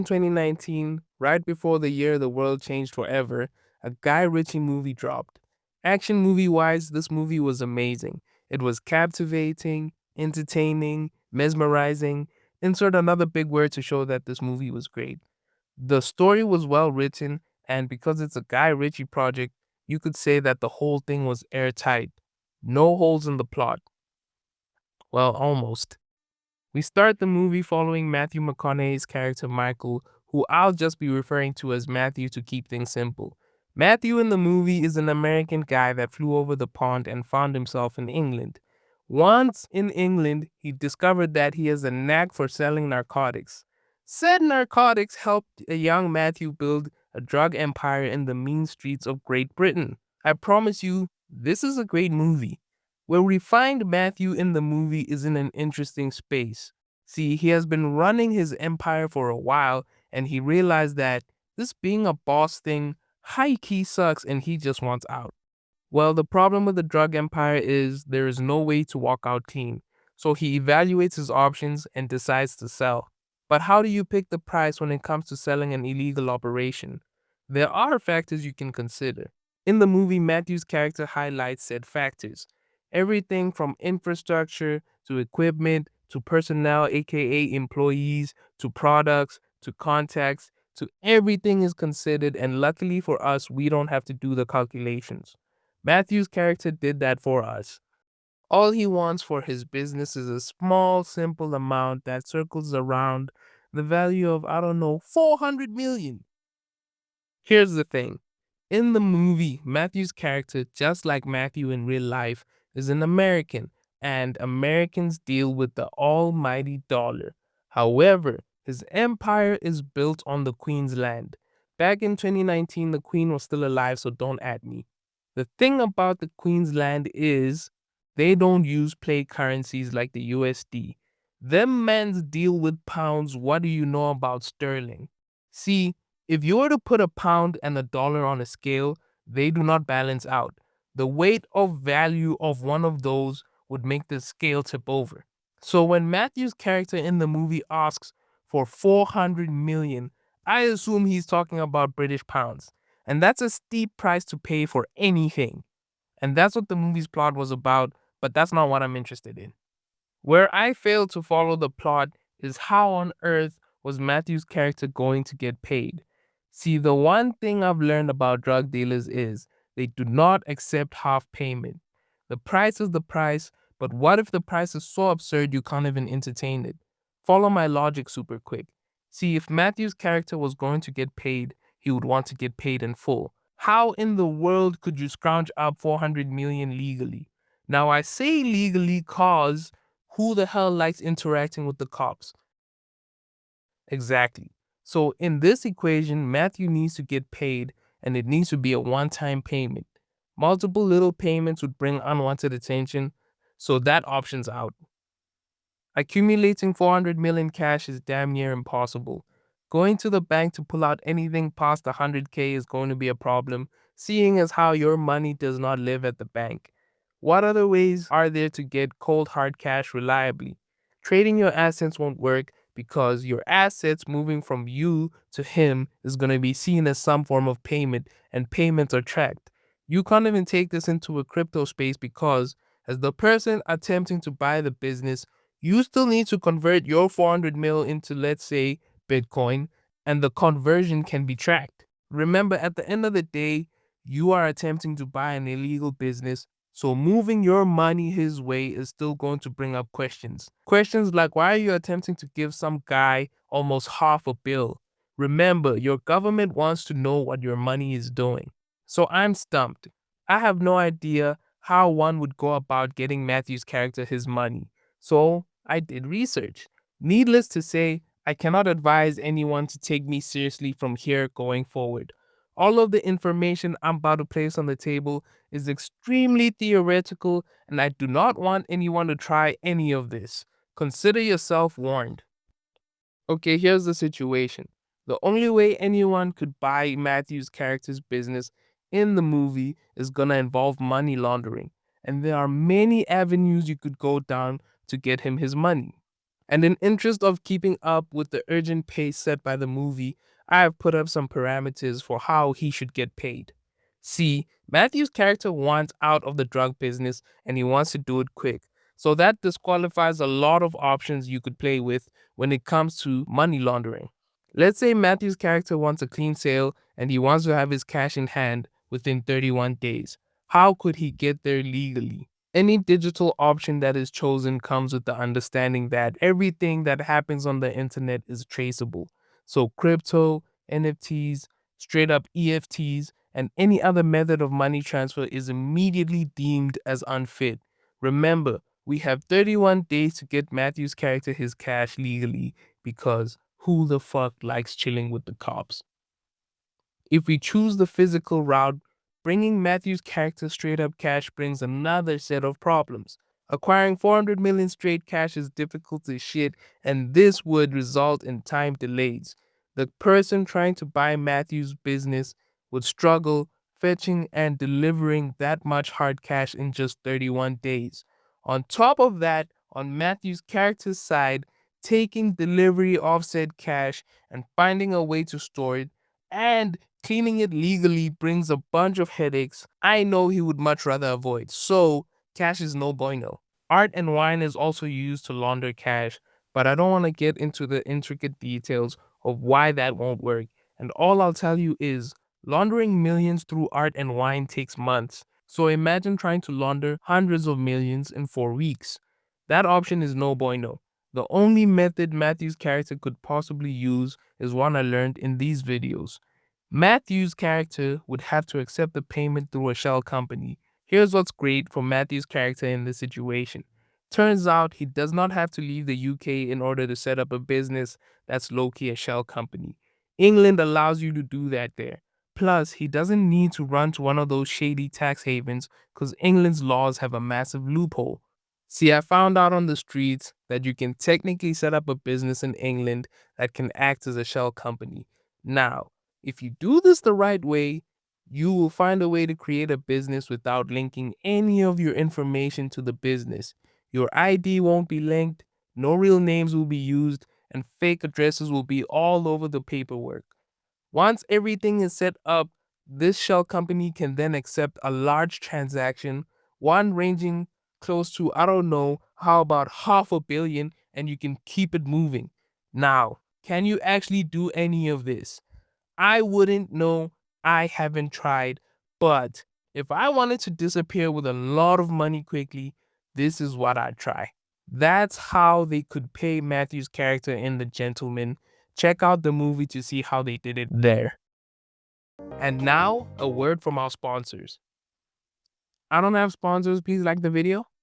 In 2019, right before the year the world changed forever, a Guy Ritchie movie dropped. Action movie wise, this movie was amazing. It was captivating, entertaining, mesmerizing. Insert another big word to show that this movie was great. The story was well written, and because it's a Guy Ritchie project, you could say that the whole thing was airtight. No holes in the plot. Well, almost. We start the movie following Matthew McConaughey's character Michael, who I'll just be referring to as Matthew to keep things simple. Matthew in the movie is an American guy that flew over the pond and found himself in England. Once in England, he discovered that he has a knack for selling narcotics. Said narcotics helped a young Matthew build a drug empire in the mean streets of Great Britain. I promise you, this is a great movie. Where we find Matthew in the movie is in an interesting space. See, he has been running his empire for a while and he realized that this being a boss thing high key sucks and he just wants out. Well, the problem with the drug empire is there is no way to walk out clean. So he evaluates his options and decides to sell. But how do you pick the price when it comes to selling an illegal operation? There are factors you can consider. In the movie, Matthew's character highlights said factors. Everything from infrastructure to equipment to personnel, aka employees, to products, to contacts, to everything is considered, and luckily for us, we don't have to do the calculations. Matthew's character did that for us. All he wants for his business is a small, simple amount that circles around the value of, I don't know, 400 million. Here's the thing. In the movie, Matthew's character, just like Matthew in real life, is an American, and Americans deal with the almighty dollar. However, his empire is built on the Queen's land. Back in 2019, the Queen was still alive, so don't at me. The thing about the Queen's land is they don't use play currencies like the USD. Them mans deal with pounds. What do you know about sterling? See, if you were to put a pound and a dollar on a scale, they do not balance out. The weight of value of one of those would make the scale tip over. So when Matthew's character in the movie asks for 400 million, I assume he's talking about British pounds. And that's a steep price to pay for anything. And that's what the movie's plot was about, but that's not what I'm interested in. Where I failed to follow the plot is how on earth was Matthew's character going to get paid? See, the one thing I've learned about drug dealers is they do not accept half payment. The price is the price, but what if the price is so absurd you can't even entertain it? Follow my logic super quick. See, if Matthew's character was going to get paid, he would want to get paid in full. How in the world could you scrounge up 400 million legally? Now I say legally cause who the hell likes interacting with the cops? Exactly. So in this equation, Matthew needs to get paid and it needs to be a one-time payment. Multiple little payments would bring unwanted attention, so that option's out. Accumulating 400 million cash is damn near impossible. Going to the bank to pull out anything past 100K is going to be a problem, seeing as how your money does not live at the bank. What other ways are there to get cold hard cash reliably? Trading your assets won't work because your assets moving from you to him is going to be seen as some form of payment, and payments are tracked. You can't even take this into a crypto space because, as the person attempting to buy the business, you still need to convert your 400 mil into, let's say, Bitcoin, and the conversion can be tracked. Remember, at the end of the day, you are attempting to buy an illegal business, so moving your money his way is still going to bring up questions. Questions like, why are you attempting to give some guy almost half a bill? Remember, your government wants to know what your money is doing. So I'm stumped. I have no idea how one would go about getting Matthew's character his money. So I did research. Needless to say, I cannot advise anyone to take me seriously from here going forward. All of the information I'm about to place on the table is extremely theoretical, and I do not want anyone to try any of this. Consider yourself warned. Okay, here's the situation. The only way anyone could buy Matthew's character's business in the movie is gonna involve money laundering. And there are many avenues you could go down to get him his money. And in interest of keeping up with the urgent pace set by the movie, I have put up some parameters for how he should get paid. See, Matthew's character wants out of the drug business and he wants to do it quick. So that disqualifies a lot of options you could play with when it comes to money laundering. Let's say Matthew's character wants a clean sale and he wants to have his cash in hand within 31 days. How could he get there legally? Any digital option that is chosen comes with the understanding that everything that happens on the internet is traceable. So, crypto, NFTs, straight up EFTs, and any other method of money transfer is immediately deemed as unfit. Remember, we have 31 days to get Matthew's character his cash legally because who the fuck likes chilling with the cops? If we choose the physical route, bringing Matthew's character straight up cash brings another set of problems. Acquiring 400 million straight cash is difficult as shit, and this would result in time delays. The person trying to buy Matthew's business would struggle fetching and delivering that much hard cash in just 31 days. On top of that, on Matthew's character's side, taking delivery of said cash and finding a way to store it and cleaning it legally brings a bunch of headaches I know he would much rather avoid. So, cash is no bueno. Art and wine is also used to launder cash, but I don't want to get into the intricate details of why that won't work. And all I'll tell you is laundering millions through art and wine takes months. So imagine trying to launder hundreds of millions in 4 weeks. That option is no bueno. The only method Matthew's character could possibly use is one I learned in these videos. Matthew's character would have to accept the payment through a shell company. Here's what's great for Matthew's character in this situation. Turns out he does not have to leave the UK in order to set up a business that's low key a shell company. England allows you to do that there. Plus, he doesn't need to run to one of those shady tax havens because England's laws have a massive loophole. See, I found out on the streets that you can technically set up a business in England that can act as a shell company. Now, if you do this the right way, you will find a way to create a business without linking any of your information to the business. Your ID won't be linked, no real names will be used, and fake addresses will be all over the paperwork. Once everything is set up, this shell company can then accept a large transaction, one ranging close to, I don't know, how about half a billion, and you can keep it moving. Now, can you actually do any of this? I wouldn't know. I haven't tried. But if I wanted to disappear with a lot of money quickly, this is what I'd try. That's how they could pay Matthew's character in The Gentleman. Check out the movie to see how they did it there. And now, a word from our sponsors. I don't have sponsors. Please like the video.